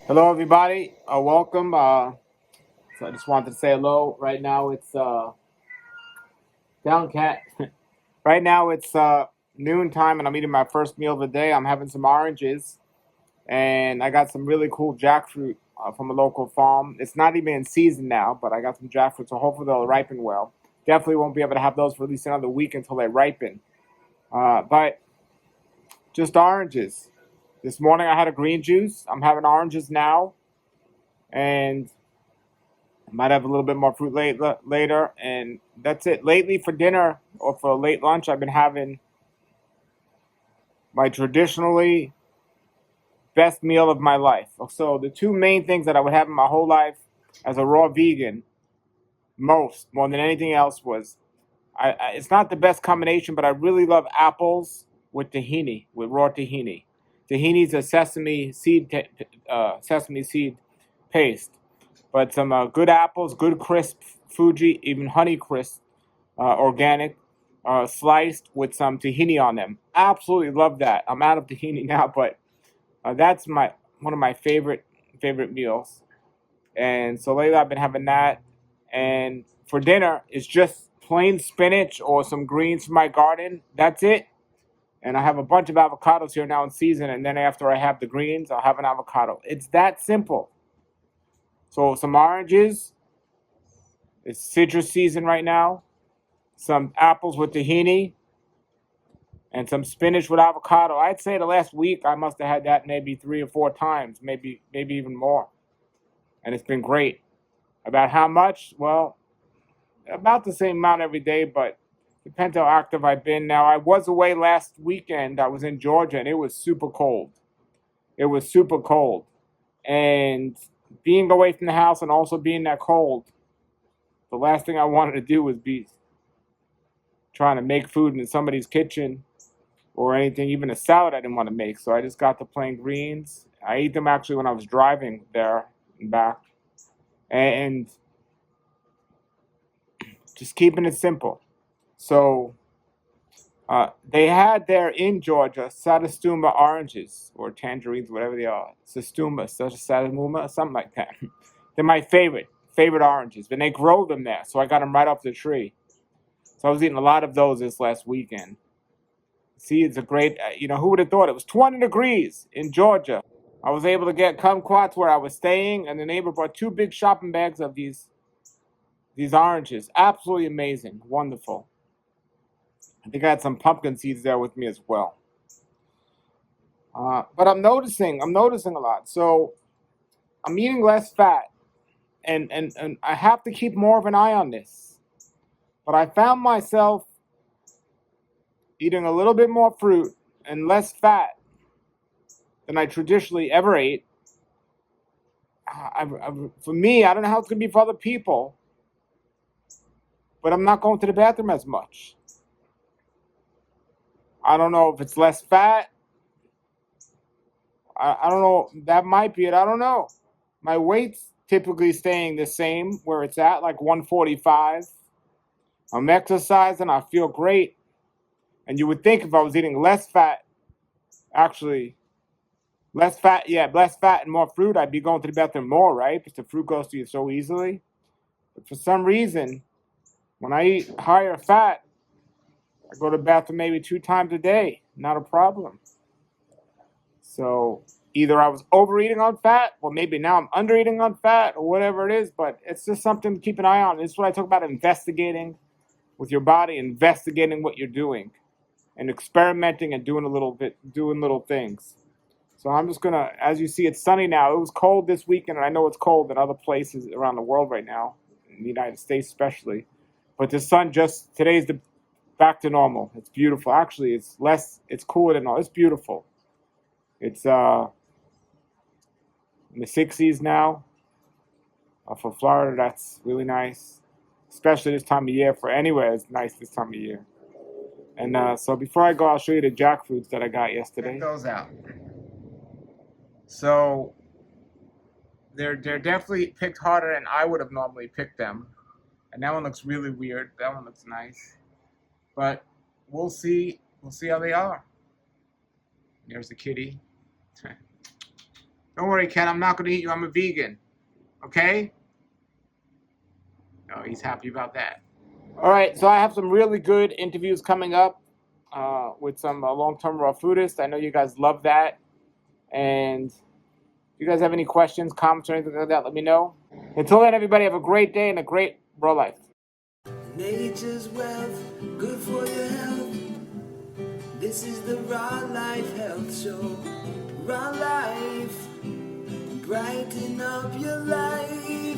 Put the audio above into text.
Hello, everybody. Welcome. So I just wanted to say hello. Right now it's down cat. Right now it's noon time, and I'm eating my first meal of the day. I'm having some oranges, and I got some really cool jackfruit from a local farm. It's not even in season now, but I got some jackfruit, so hopefully they'll ripen well. Definitely won't be able to have those for at least another week until they ripen. But just oranges. This morning I had a green juice. I'm having oranges now, and I might have a little bit more fruit later, and that's it. Lately, for dinner or for late lunch, I've been having my traditionally best meal of my life. So the two main things that I would have in my whole life as a raw vegan, most more than anything else, was it's not the best combination, but I really love apples with tahini, with raw tahini. Tahini is a sesame seed paste, but some good apples, good crisp Fuji, even Honey Crisp, organic, sliced with some tahini on them. Absolutely love that. I'm out of tahini now, but that's my one of my favorite meals. And so lately I've been having that. And for dinner, it's just plain spinach or some greens from my garden. That's it. And I have a bunch of avocados here now in season. And then after I have the greens, I'll have an avocado. It's that simple. So some oranges. It's citrus season right now. Some apples with tahini and some spinach with avocado. I'd say the last week I must have had that maybe 3 or 4 times, maybe even more. And it's been great. About how much? Well, about the same amount every day, but depends how active I've been. Now, I was away last weekend. I was in Georgia, and it was super cold. It was super cold. And being away from the house and also being that cold, the last thing I wanted to do was be trying to make food in somebody's kitchen or anything, even a salad I didn't want to make. So I just got the plain greens. I ate them actually when I was driving there and back. And just keeping it simple. So they had there in Georgia Satastuma oranges or tangerines, whatever they are. Satastuma, something like that. They're my favorite oranges. And they grow them there, so I got them right off the tree. So I was eating a lot of those this last weekend. See, it's a great, who would have thought? It was 20 degrees in Georgia. I was able to get kumquats where I was staying, and the neighbor brought 2 big shopping bags of these oranges. Absolutely amazing. Wonderful. I think I had some pumpkin seeds there with me as well. But I'm noticing a lot. So I'm eating less fat, and I have to keep more of an eye on this. But I found myself eating a little bit more fruit and less fat than I traditionally ever ate. For me, I don't know how it's going to be for other people, but I'm not going to the bathroom as much. I don't know if it's less fat. I don't know. That might be it. I don't know. My weight's typically staying the same where it's at, like 145. I'm exercising. I feel great. And you would think if I was eating less fat, actually, less fat and more fruit, I'd be going to the bathroom more, right? Because the fruit goes to you so easily. But for some reason, when I eat higher fat, I go to the bathroom maybe 2 times a day. Not a problem. So either I was overeating on fat, or maybe now I'm undereating on fat, or whatever it is. But it's just something to keep an eye on. This is what I talk about: investigating with your body, investigating what you're doing, and experimenting and doing little things. So I'm just gonna, as you see, it's sunny now. It was cold this weekend, and I know it's cold in other places around the world right now, in the United States especially. But the sun just today's the back to normal. It's beautiful. Actually, it's cooler than all. It's beautiful. It's in the 60s now. For Florida, that's really nice, especially this time of year. For anywhere, it's nice this time of year. And so before I go, I'll show you the jackfruits that I got yesterday. Check those out. So they're definitely picked harder than I would have normally picked them. And that one looks really weird. That one looks nice. But we'll see. We'll see how they are. There's the kitty. Don't worry, Ken. I'm not going to eat you. I'm a vegan. Okay? Oh, he's happy about that. All right, so I have some really good interviews coming up with some long-term raw foodists. I know you guys love that. And if you guys have any questions, comments, or anything like that, let me know. Until then, everybody, have a great day and a great raw life. Nature's wealth, good for your health. This is the Raw Life Health Show. Raw Life, brighten up your life.